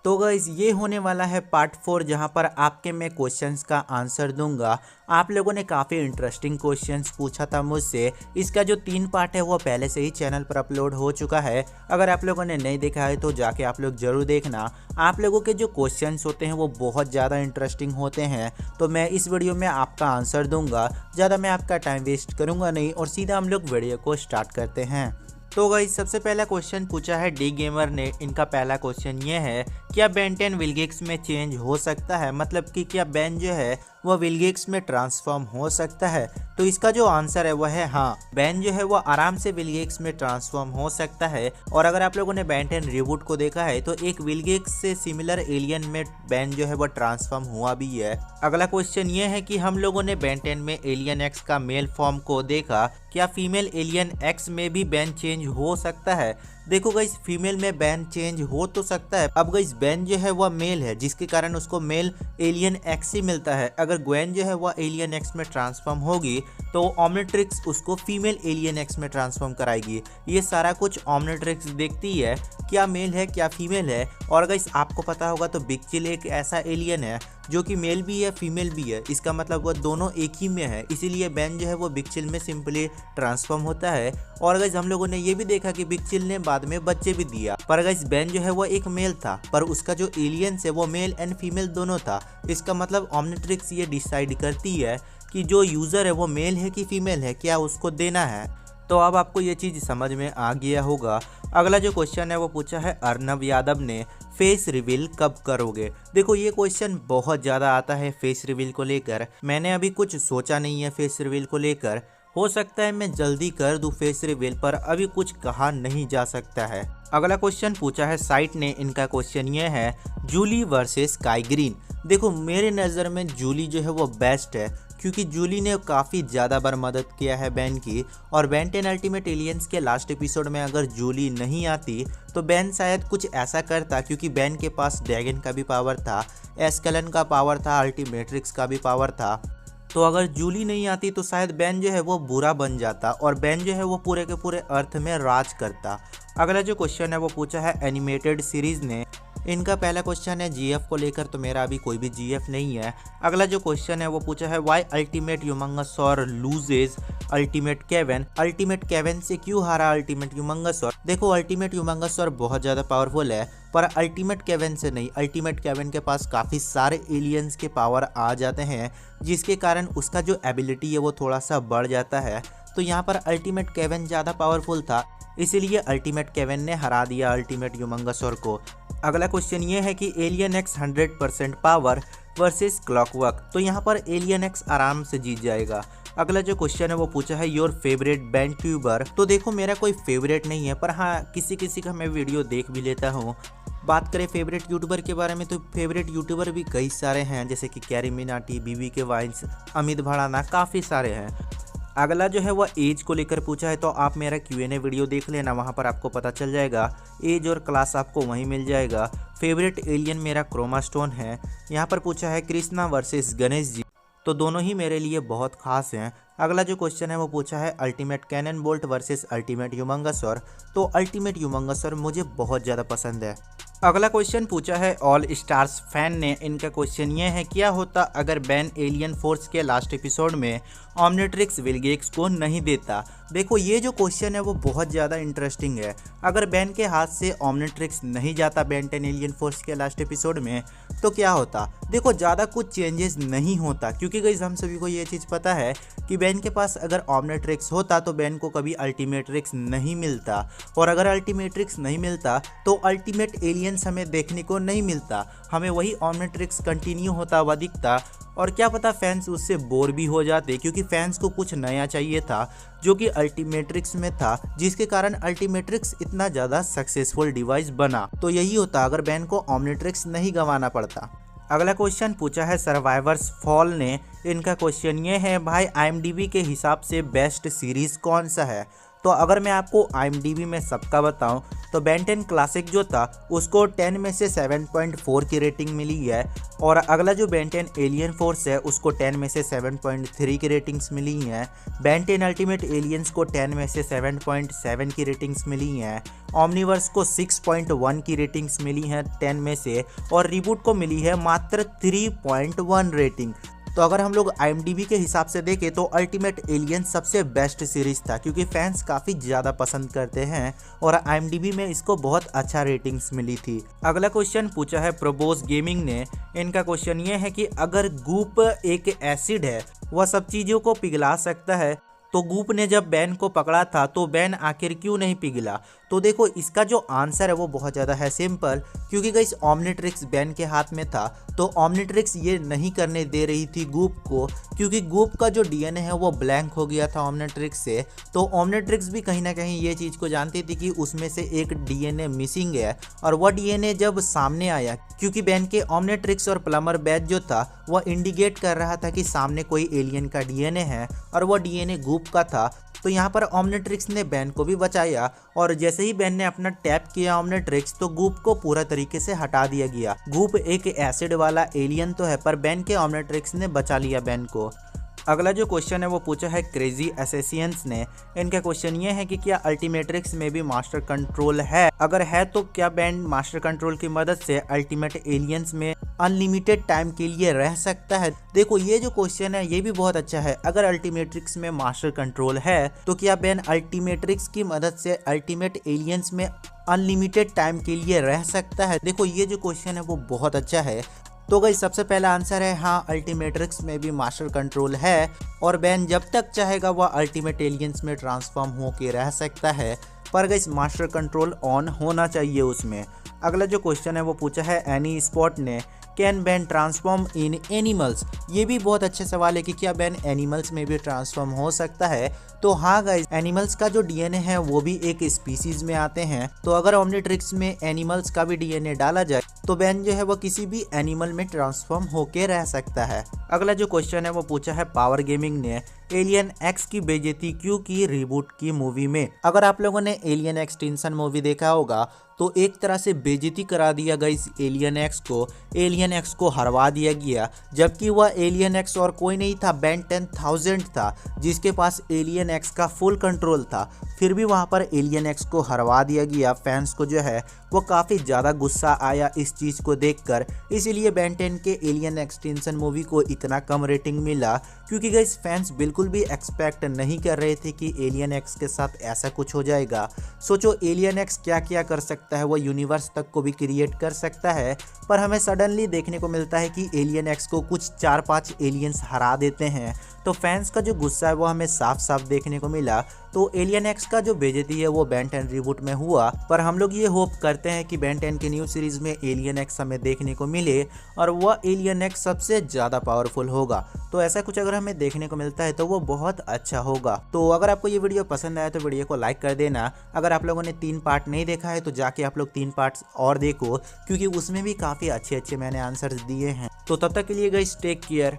तो गाइस ये होने वाला है पार्ट 4 जहां पर आपके मैं क्वेश्चंस का आंसर दूंगा। आप लोगों ने काफ़ी इंटरेस्टिंग क्वेश्चंस पूछा था मुझसे। इसका जो 3 पार्ट है वो पहले से ही चैनल पर अपलोड हो चुका है। अगर आप लोगों ने नहीं देखा है तो जाके आप लोग ज़रूर देखना। आप लोगों के जो क्वेश्चंस होते हैं वो बहुत ज़्यादा इंटरेस्टिंग होते हैं। तो मैं इस वीडियो में आपका आंसर दूंगा। ज़्यादा मैं आपका टाइम वेस्ट करूँगा नहीं और सीधा हम लोग वीडियो को स्टार्ट करते हैं। तो गाइस सबसे पहला क्वेश्चन पूछा है डी गेमर ने। इनका पहला क्वेश्चन ये है, क्या बेन 10 विलगेक्स में चेंज हो सकता है? मतलब कि क्या बेन जो है वह विलगेक्स में ट्रांसफॉर्म हो सकता है? तो इसका जो आंसर है वह है हाँ, बेन जो है वह आराम से विलगेक्स में ट्रांसफॉर्म हो सकता है। और अगर आप लोगों ने बेन 10 रिबूट को देखा है तो एक विलगेक्स से सिमिलर एलियन में बेन जो है वह ट्रांसफॉर्म हुआ भी है। अगला क्वेश्चन ये है कि हम लोगों ने बेन 10 में एलियन एक्स का मेल फॉर्म को देखा, क्या फीमेल एलियन एक्स में भी बेन चेंज हो सकता है? देखो गाइस, फीमेल में बेन चेंज हो तो सकता है। अब गाइस बेन जो है वह मेल है जिसके कारण उसको मेल एलियन एक्स ही मिलता है। अगर ग्वेन जो है वह एलियन एक्स में ट्रांसफॉर्म होगी तो ओमनिट्रिक्स उसको फीमेल एलियन एक्स में ट्रांसफॉर्म कराएगी। ये सारा कुछ ओमनिट्रिक्स देखती है, क्या मेल है क्या फीमेल है। और गाइस आपको पता होगा तो बिग चिल एक ऐसा एलियन है जो कि मेल भी है फीमेल भी है। इसका मतलब वह दोनों एक ही में है, इसीलिए बेन जो है वो बिग चिल में सिंपली ट्रांसफॉर्म होता है। और गाइस हम लोगों ने ये भी देखा कि बिग चिल ने बाद में बच्चे भी दिया। पर गाइस बेन जो है वो एक मेल था, पर उसका जो एलियंस है वो मेल एंड फीमेल दोनों था। इसका मतलब ओमनिट्रिक्स ये डिसाइड करती है कि जो यूज़र है वो मेल है कि फीमेल है, क्या उसको देना है। तो अब आपको ये चीज़ समझ में आ गया होगा। अगला जो क्वेश्चन है वो पूछा है अर्नब यादव ने, फेस रिवील कब करोगे? देखो ये क्वेश्चन बहुत ज़्यादा आता है फेस रिवील को लेकर। मैंने अभी कुछ सोचा नहीं है फेस रिवील को लेकर। हो सकता है मैं जल्दी कर दूं फेस रिवील, पर अभी कुछ कहा नहीं जा सकता है। अगला क्वेश्चन पूछा है साइट ने। इनका क्वेश्चन ये है, जूली वर्सेस स्काई ग्रीन। देखो मेरे नज़र में जूली जो है वो बेस्ट है, क्योंकि जूली ने काफ़ी ज़्यादा बार मदद किया है बेन की। और बेन 10 अल्टीमेट एलियंस के लास्ट एपिसोड में अगर जूली नहीं आती तो बेन शायद कुछ ऐसा करता, क्योंकि बेन के पास ड्रैगन का भी पावर था, एस्केलन का पावर था, अल्टीमेट्रिक्स का भी पावर था। तो अगर जूली नहीं आती तो शायद बेन जो है वो बुरा बन जाता और बेन जो है वो पूरे के पूरे अर्थ में राज करता। अगला जो क्वेश्चन है वो पूछा है एनिमेटेड सीरीज़ ने। इनका पहला क्वेश्चन है जीएफ को लेकर, तो मेरा अभी कोई भी जीएफ नहीं है। अगला जो क्वेश्चन है वो पूछा है why ultimate Humungousaur loses ultimate Kevin. Ultimate Kevin से क्यों हारा अल्टीमेट ह्यूमंगसौर? देखो अल्टीमेट ह्यूमंगसौर बहुत ज़्यादा पावरफुल है, पर अल्टीमेट केवन से नहीं। अल्टीमेट केवन के पास काफ़ी सारे एलियंस के पावर आ जाते हैं, जिसके कारण उसका जो एबिलिटी है वो थोड़ा सा बढ़ जाता है। तो यहाँ पर अल्टीमेट केवन ज़्यादा पावरफुल था, इसीलिए अल्टीमेट केवन ने हरा दिया अल्टीमेट ह्यूमंगसौर को। अगला क्वेश्चन ये है कि alien x 100% power versus clockwork. तो यहाँ पर एलियन एक्स आराम से जीत जाएगा। अगला जो क्वेश्चन है वो पूछा है योर फेवरेट बैन ट्यूबर। तो देखो मेरा कोई फेवरेट नहीं है, पर हाँ किसी किसी का मैं वीडियो देख भी लेता हूँ। बात करें फेवरेट यूट्यूबर के बारे में तो फेवरेट यूट्यूबर भी कई सारे हैं, जैसे कि कैरी मिनाटी, बीबी के वाइन्स, अमित भड़ाना, काफ़ी सारे हैं। अगला जो है वह एज को लेकर पूछा है, तो आप मेरा Q&A वीडियो देख लेना, वहाँ पर आपको पता चल जाएगा। एज और क्लास आपको वहीं मिल जाएगा। फेवरेट एलियन मेरा क्रोमा स्टोन है। यहाँ पर पूछा है कृष्णा वर्सेस गणेश जी, तो दोनों ही मेरे लिए बहुत खास हैं। अगला जो क्वेश्चन है वो पूछा है ultimate cannon bolt versus ultimate humungousaur. तो अल्टीमेट ह्यूमंगसौर मुझे बहुत ज़्यादा पसंद है। अगला क्वेश्चन पूछा है ऑल स्टार्स फैन ने। इनका क्वेश्चन ये है, क्या होता अगर बेन एलियन फोर्स के लास्ट एपिसोड में ओमनिट्रिक्स विलगेक्स को नहीं देता? देखो ये जो क्वेश्चन है वो बहुत ज़्यादा इंटरेस्टिंग है। अगर बेन के हाथ से ओमनिट्रिक्स नहीं जाता बेन 10 एलियन फोर्स के लास्ट एपिसोड में तो क्या होता? देखो ज़्यादा कुछ चेंजेस नहीं होता, क्योंकि गाइस हम सभी को ये चीज़ पता है कि बेन के पास अगर ओमनिट्रिक्स होता तो बेन को कभी अल्टीमेट्रिक्स नहीं मिलता, और अगर अल्टीमेट्रिक्स नहीं मिलता तो अल्टीमेट एलियंस हमें देखने को नहीं मिलता, हमें वही ओमनिट्रिक्स कंटिन्यू होता हुआ दिखता। और क्या पता फैंस उससे बोर भी हो जाते, क्योंकि फैंस को कुछ नया चाहिए था जो कि अल्टीमेट्रिक्स में था, जिसके कारण अल्टीमेट्रिक्स इतना ज़्यादा सक्सेसफुल डिवाइस बना। तो यही होता अगर बेन को ओमनिट्रिक्स नहीं गंवाना पड़ता। अगला क्वेश्चन पूछा है सर्वाइवर्स फॉल ने। इनका क्वेश्चन ये है, भाई IMDb के हिसाब से बेस्ट सीरीज़ कौन सा है? तो अगर मैं आपको IMDb में सबका बताऊं तो बेन 10 क्लासिक जो था उसको 10 में से 7.4 की रेटिंग मिली है, और अगला जो बेन 10 एलियन फोर्स है उसको 10 में से 7.3 की रेटिंग्स मिली हैं। बेन 10 अल्टीमेट एलियंस को 10 में से 7.7 की रेटिंग्स मिली हैं। ओमनीवर्स को 6.1 की रेटिंग्स मिली हैं 10 में से, और रिबूट को मिली है मात्र 3.1 रेटिंग। तो अगर हम लोग IMDb के हिसाब से देखें तो अल्टीमेट एलियन सबसे बेस्ट सीरीज था, क्योंकि फैंस काफ़ी ज़्यादा पसंद करते हैं और IMDb में इसको बहुत अच्छा रेटिंग्स मिली थी। अगला क्वेश्चन पूछा है प्रोबोस गेमिंग ने। इनका क्वेश्चन ये है कि अगर गूप एक एसिड है, वह सब चीज़ों को पिघला सकता है, तो गूप ने जब बैन को पकड़ा था तो बैन आखिर क्यों नहीं पिघला? तो देखो इसका जो आंसर है वो बहुत ज़्यादा है सिंपल, क्योंकि गाइस ओमनिट्रिक्स बैन के हाथ में था, तो ओमनिट्रिक्स ये नहीं करने दे रही थी गूप को, क्योंकि गूप का जो DNA है वो ब्लैंक हो गया था ओमनिट्रिक्स से। तो ओमनिट्रिक्स भी कहीं ना कहीं ये चीज़ को जानती थी कि उसमें से एक DNA मिसिंग है, और वह DNA जब सामने आया, क्योंकि बैन के ओमनिट्रिक्स और प्लमर बैच जो था वह इंडिकेट कर रहा था कि सामने कोई एलियन का DNA है और वह DNA गूप का था, तो यहाँ पर ओमनिट्रिक्स ने बैन को भी बचाया, और जैसे ही बैन ने अपना टैप किया ओमनिट्रिक्स तो गूप को पूरा तरीके से हटा दिया गया। गूप एक एसिड वाला एलियन तो है, पर बैन के ओमनिट्रिक्स ने बचा लिया बैन को। अगला जो क्वेश्चन है वो पूछा है क्रेजी एसेसियंस ने। इनका क्वेश्चन ये है कि क्या अल्टीमेट्रिक्स में भी मास्टर कंट्रोल है? अगर है तो क्या बैंड मास्टर कंट्रोल की मदद से अल्टीमेट एलियंस में अनलिमिटेड टाइम के लिए रह सकता है? देखो ये जो क्वेश्चन है ये भी बहुत अच्छा है। अगर अल्टीमेट्रिक्स में मास्टर कंट्रोल है तो क्या बैन अल्टीमेट्रिक्स की मदद से अल्टीमेट एलियंस में अनलिमिटेड टाइम के लिए रह सकता है? देखो ये जो क्वेश्चन है वो बहुत अच्छा है। तो गाइस सबसे पहला आंसर है हाँ, अल्टीमेट्रिक्स में भी मास्टर कंट्रोल है, और बैन जब तक चाहेगा वह अल्टीमेट एलियंस में ट्रांसफॉर्म होके रह सकता है, पर गाइस मास्टर कंट्रोल ऑन होना चाहिए उसमें। अगला जो क्वेश्चन है वो पूछा है एनी स्पॉट ने। Can ban transform in animals? ये भी बहुत अच्छा सवाल है कि क्या बैन एनिमल्स में भी ट्रांसफॉर्म हो सकता है? तो हाँ गाइस, एनिमल्स का जो DNA है वो भी एक स्पीसीज में आते हैं, तो अगर ओमनिट्रिक्स में एनिमल्स का भी DNA डाला जाए तो बैन जो है वो किसी भी एनिमल में ट्रांसफॉर्म होके रह सकता है। अगला जो क्वेश्चन है वो पूछा है पावर गेमिंग ने। एलियन एक्स की बेइज्जती क्यों की रिबूट की मूवी में? अगर आप लोगों ने एलियन एक्सटिंक्शन मूवी देखा होगा तो एक तरह से बेइज्जती करा दिया गई इस एलियन एक्स को। एलियन एक्स को हरवा दिया गया, जबकि वह एलियन एक्स और कोई नहीं था, बैन 10,000 था जिसके पास एलियन एक्स का फुल कंट्रोल था। फिर भी वहां पर एलियन एक्स को हरवा दिया गया। फैंस को जो है वो काफ़ी ज़्यादा गुस्सा आया इस चीज़ को देखकर, इसीलिए बैन 10 के एलियन एक्सटिंक्शन मूवी को इतना कम रेटिंग मिला, क्योंकि गाइस फैंस बिल्कुल भी एक्सपेक्ट नहीं कर रहे थे कि एलियन एक्स के साथ ऐसा कुछ हो जाएगा। सोचो एलियन एक्स क्या क्या कर सकता है, वो यूनिवर्स तक को भी क्रिएट कर सकता है, पर हमें सडनली देखने को मिलता है कि एलियन एक्स को कुछ 4-5 एलियंस हरा देते हैं। तो फैंस का जो गुस्सा है वो हमें साफ साफ देखने को मिला। तो एलियन एक्स का जो बेइज्जती है वो बैन 10 रिबूट में हुआ, पर हम लोग ये होप करते हैं कि बैन 10 की न्यू सीरीज में एलियन एक्स हमें देखने को मिले और वह एलियन एक्स सबसे ज़्यादा पावरफुल होगा। तो ऐसा कुछ अगर हमें देखने को मिलता है तो वो बहुत अच्छा होगा। तो अगर आपको ये वीडियो पसंद आया तो वीडियो को लाइक कर देना। अगर आप लोगों ने 3 पार्ट नहीं देखा है तो जाके आप लोग 3 पार्ट्स और देखो, क्योंकि उसमें भी काफ़ी अच्छे मैंने आंसर्स दिए हैं। तो तब तक के लिए गाइस टेक केयर।